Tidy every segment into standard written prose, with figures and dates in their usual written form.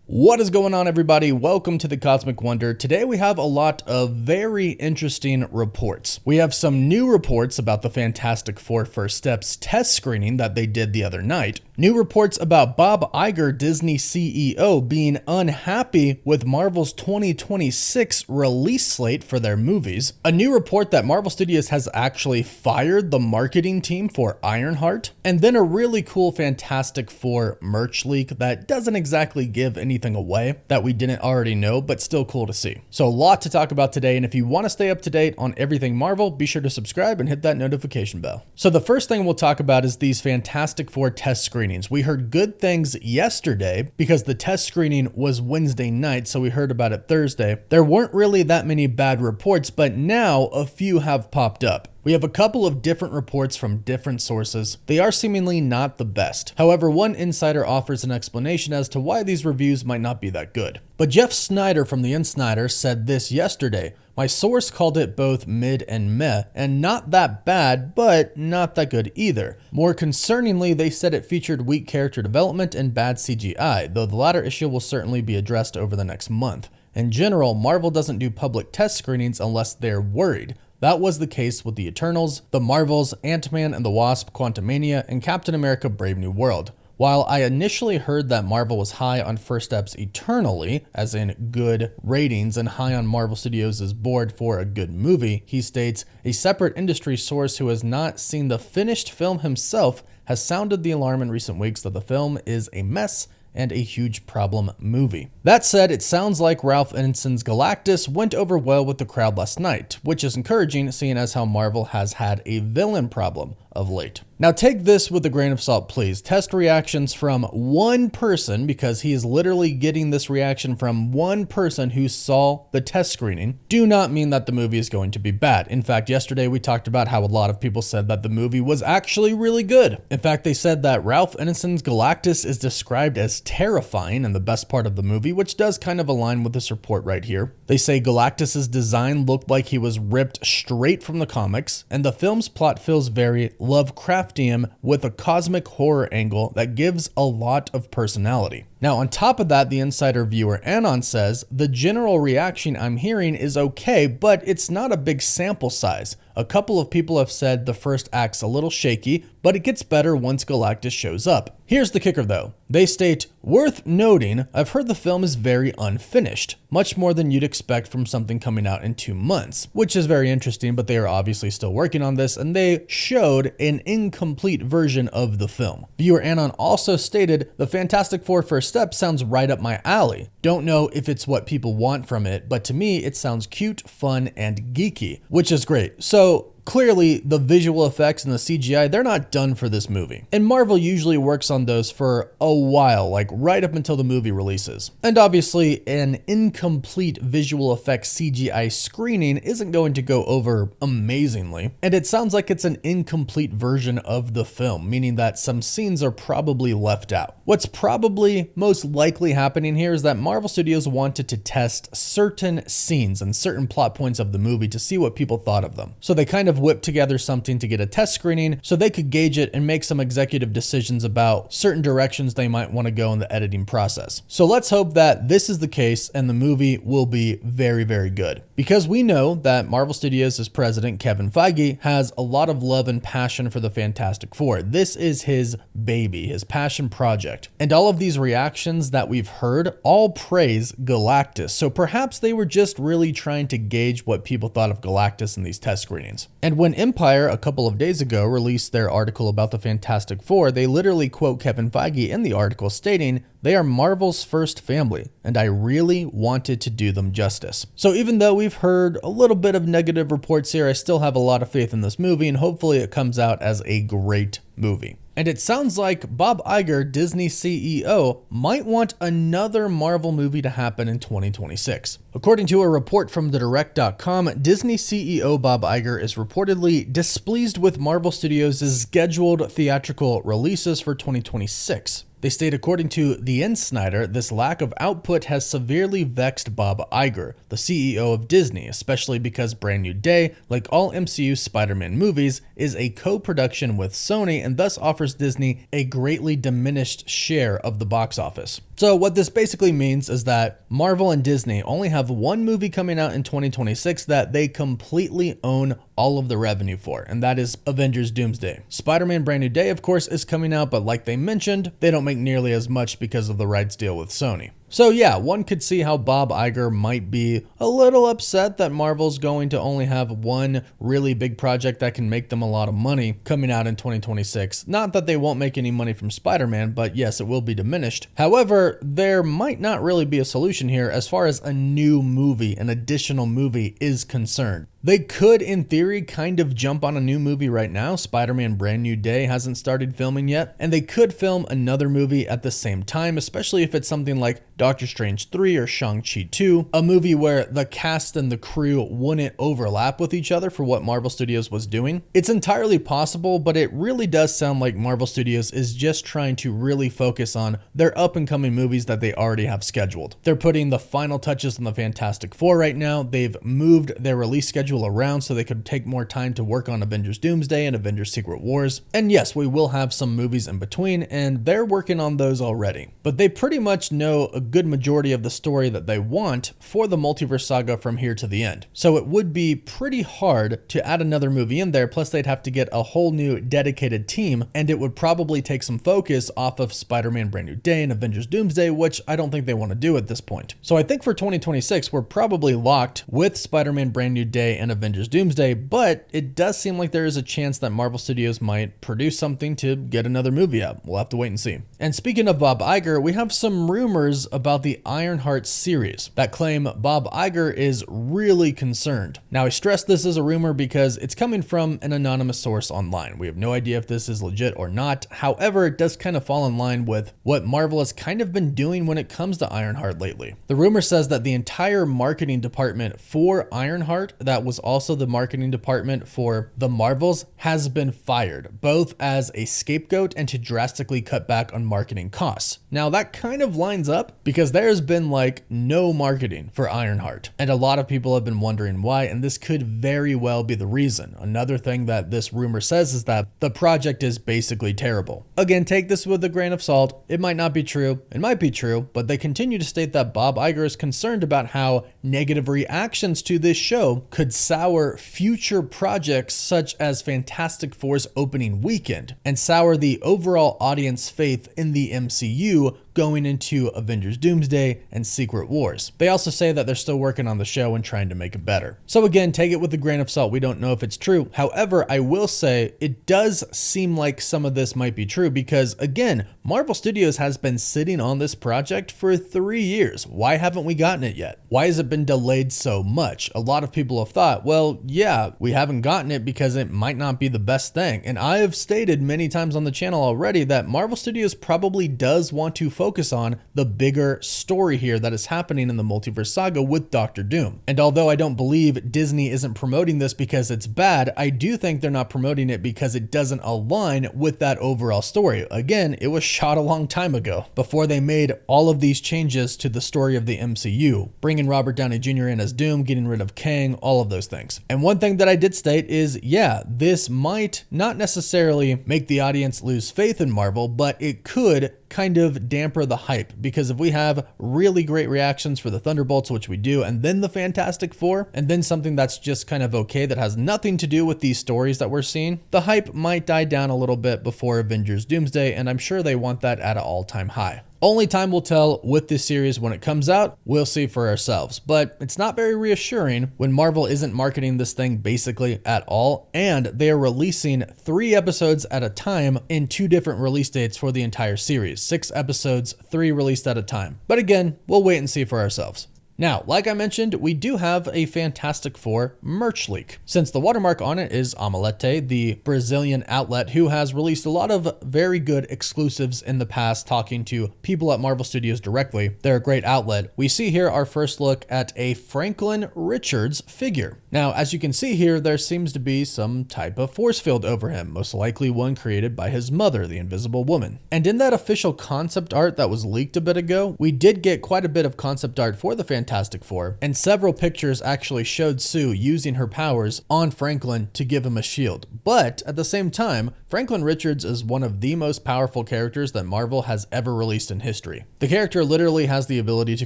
What is going on, everybody? Welcome to the Cosmic Wonder. Today we have a lot of very interesting reports. We have some new reports about the Fantastic Four First Steps test screening that they did the other night. New reports about Bob Iger, Disney CEO, being unhappy with Marvel's 2026 release slate for their movies. A new report that Marvel Studios has actually fired the marketing team for Ironheart. And then a really cool Fantastic Four merch leak that doesn't exactly give anything away that we didn't already know, but still cool to see. So a lot to talk about today, and if you want to stay up to date on everything Marvel, be sure to subscribe and hit that notification bell. So the first thing we'll talk about is these Fantastic Four test screenings. We heard good things yesterday because the test screening was Wednesday night, so we heard about it Thursday. There weren't really that many bad reports, but now a few have popped up. We have a couple of different reports from different sources. They are seemingly not the best. However, one insider offers an explanation as to why these reviews might not be that good. But Jeff Snyder from The Insider said this yesterday: "My source called it both mid and meh, and not that bad, but not that good either. More concerningly, they said it featured weak character development and bad CGI, though the latter issue will certainly be addressed over the next month. In general, Marvel doesn't do public test screenings unless they're worried. That was the case with the Eternals, the Marvels, Ant-Man and the Wasp, Quantumania, and Captain America Brave New World. While I initially heard that Marvel was high on First Steps eternally, as in good ratings, and high on Marvel Studios' board for a good movie," he states, "a separate industry source who has not seen the finished film himself has sounded the alarm in recent weeks that the film is a mess and a huge problem movie." That said, it sounds like Ralph Ineson's Galactus went over well with the crowd last night, which is encouraging seeing as how Marvel has had a villain problem of late. Now take this with a grain of salt, please. Test reactions from one person, because he is literally getting this reaction from one person who saw the test screening, do not mean that the movie is going to be bad. In fact, yesterday we talked about how a lot of people said that the movie was actually really good. In fact, they said that Ralph Ineson's Galactus is described as terrifying in the best part of the movie, which does kind of align with this report right here. They say Galactus's design looked like he was ripped straight from the comics, and the film's plot feels very Lovecraftian with a cosmic horror angle that gives a lot of personality. Now, on top of that, the insider viewer Anon says, "The general reaction I'm hearing is okay, but it's not a big sample size. A couple of people have said the first act's a little shaky, but it gets better once Galactus shows up." Here's the kicker though. They state, "Worth noting, I've heard the film is very unfinished, much more than you'd expect from something coming out in 2 months, which is very interesting, but they are obviously still working on this, and they showed an incomplete version of the film." Viewer Anon also stated, "The Fantastic Four First Step sounds right up my alley. Don't know if it's what people want from it, but to me it sounds cute, fun, and geeky," which is great. So clearly, the visual effects and the CGI, they're not done for this movie. And Marvel usually works on those for a while, like right up until the movie releases. And obviously, an incomplete visual effects CGI screening isn't going to go over amazingly. And it sounds like it's an incomplete version of the film, meaning that some scenes are probably left out. What's probably most likely happening here is that Marvel Studios wanted to test certain scenes and certain plot points of the movie to see what people thought of them. So they kind of whipped together something to get a test screening so they could gauge it and make some executive decisions about certain directions they might want to go in the editing process. So let's hope that this is the case and the movie will be very, very good. Because we know that Marvel Studios' president, Kevin Feige, has a lot of love and passion for the Fantastic Four. This is his baby, his passion project. And all of these reactions that we've heard all praise Galactus. So perhaps they were just really trying to gauge what people thought of Galactus in these test screenings. And when Empire, a couple of days ago, released their article about the Fantastic Four, they literally quote Kevin Feige in the article stating, "They are Marvel's first family, and I really wanted to do them justice." So even though we've heard a little bit of negative reports here, I still have a lot of faith in this movie, and hopefully it comes out as a great movie. And it sounds like Bob Iger, Disney CEO, might want another Marvel movie to happen in 2026. According to a report from TheDirect.com, Disney CEO Bob Iger is reportedly displeased with Marvel Studios' scheduled theatrical releases for 2026. They state, according to The Insider, this lack of output has severely vexed Bob Iger, the CEO of Disney, especially because Brand New Day, like all MCU Spider-Man movies, is a co-production with Sony and thus offers Disney a greatly diminished share of the box office. So what this basically means is that Marvel and Disney only have one movie coming out in 2026 that they completely own all of the revenue for, and that is Avengers Doomsday. Spider-Man Brand New Day, of course, is coming out, but like they mentioned, they don't make nearly as much because of the rights deal with Sony. So yeah, one could see how Bob Iger might be a little upset that Marvel's going to only have one really big project that can make them a lot of money coming out in 2026. Not that they won't make any money from Spider-Man, but yes, it will be diminished. However, there might not really be a solution here as far as a new movie, an additional movie is concerned. They could, in theory, kind of jump on a new movie right now. Spider-Man Brand New Day hasn't started filming yet, and they could film another movie at the same time, especially if it's something like Doctor Strange 3 or Shang-Chi 2, a movie where the cast and the crew wouldn't overlap with each other for what Marvel Studios was doing. It's entirely possible, but it really does sound like Marvel Studios is just trying to really focus on their up-and-coming movies that they already have scheduled. They're putting the final touches on the Fantastic Four right now. They've moved their release schedule around so they could take more time to work on Avengers Doomsday and Avengers Secret Wars. And yes, we will have some movies in between, and they're working on those already. But they pretty much know a good majority of the story that they want for the multiverse saga from here to the end. So it would be pretty hard to add another movie in there, plus they'd have to get a whole new dedicated team, and it would probably take some focus off of Spider-Man Brand New Day and Avengers Doomsday, which I don't think they want to do at this point. So I think for 2026, we're probably locked with Spider-Man Brand New Day and Avengers Doomsday, but it does seem like there is a chance that Marvel Studios might produce something to get another movie out. We'll have to wait and see. And speaking of Bob Iger, we have some rumors about the Ironheart series that claim Bob Iger is really concerned. Now, I stress this is a rumor because it's coming from an anonymous source online. We have no idea if this is legit or not. However, it does kind of fall in line with what Marvel has kind of been doing when it comes to Ironheart lately. The rumor says that the entire marketing department for Ironheart, that was also the marketing department for the Marvels, has been fired, both as a scapegoat and to drastically cut back on marketing costs. Now, that kind of lines up because there's been like no marketing for Ironheart, and a lot of people have been wondering why, and this could very well be the reason. Another thing that this rumor says is that the project is basically terrible. Again, take this with a grain of salt. It might not be true, it might be true, but they continue to state that Bob Iger is concerned about how negative reactions to this show could sour future projects such as Fantastic Four's opening weekend and sour the overall audience faith in the MCU going into Avengers Doomsday and Secret Wars. They also say that they're still working on the show and trying to make it better. So again, take it with a grain of salt. We don't know if it's true. However, I will say it does seem like some of this might be true because, again, Marvel Studios has been sitting on this project for 3 years. Why haven't we gotten it yet? Why has it been delayed so much? A lot of people have thought, well, yeah, we haven't gotten it because it might not be the best thing. And I have stated many times on the channel already that Marvel Studios probably does want to focus on the bigger story here that is happening in the multiverse saga with Doctor Doom. And although I don't believe Disney isn't promoting this because it's bad, I do think they're not promoting it because it doesn't align with that overall story. Again, it was shot a long time ago, before they made all of these changes to the story of the MCU, bringing Robert Downey Jr. in as Doom, getting rid of Kang, all of those things. And one thing that I did state is, yeah, this might not necessarily make the audience lose faith in Marvel, but it could kind of damper the hype, because if we have really great reactions for the Thunderbolts, which we do, and then the Fantastic Four, and then something that's just kind of okay that has nothing to do with these stories that we're seeing, the hype might die down a little bit before Avengers Doomsday, and I'm sure they want that at an all-time high. Only time will tell with this series when it comes out. We'll see for ourselves. But it's not very reassuring when Marvel isn't marketing this thing basically at all, and they are releasing 3 episodes at a time in 2 different release dates for the entire series. 6 episodes, 3 released at a time. But again, we'll wait and see for ourselves. Now, like I mentioned, we do have a Fantastic Four merch leak. Since the watermark on it is Omelete, the Brazilian outlet who has released a lot of very good exclusives in the past, talking to people at Marvel Studios directly. They're a great outlet. We see here our first look at a Franklin Richards figure. Now, as you can see here, there seems to be some type of force field over him, most likely one created by his mother, the Invisible Woman. And in that official concept art that was leaked a bit ago, we did get quite a bit of concept art for the Fantastic Four, and several pictures actually showed Sue using her powers on Franklin to give him a shield. But at the same time, Franklin Richards is one of the most powerful characters that Marvel has ever released in history. The character literally has the ability to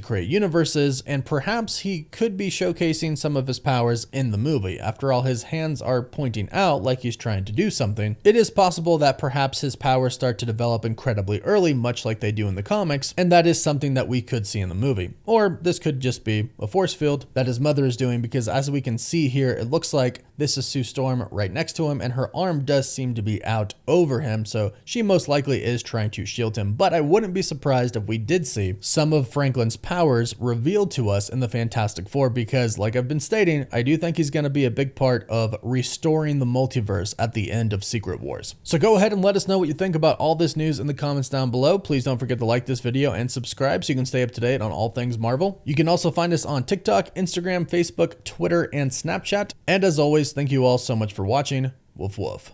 create universes, and perhaps he could be showcasing some of his powers in the movie. After all, his hands are pointing out like he's trying to do something. It is possible that perhaps his powers start to develop incredibly early, much like they do in the comics, and that is something that we could see in the movie. Or this could just be a force field that his mother is doing, because as we can see here, it looks like this is Sue Storm right next to him, and her arm does seem to be out over him, so she most likely is trying to shield him. But I wouldn't be surprised if we did see some of Franklin's powers revealed to us in the Fantastic Four, because like I've been stating, I do think he's going to be a big part of restoring the multiverse at the end of Secret Wars. So go ahead and let us know what you think about all this news in the comments down below. Please don't forget to like this video and subscribe so you can stay up to date on all things Marvel. You can also find us on TikTok, Instagram, Facebook, Twitter, and Snapchat. And as always, thank you all so much for watching. Woof woof.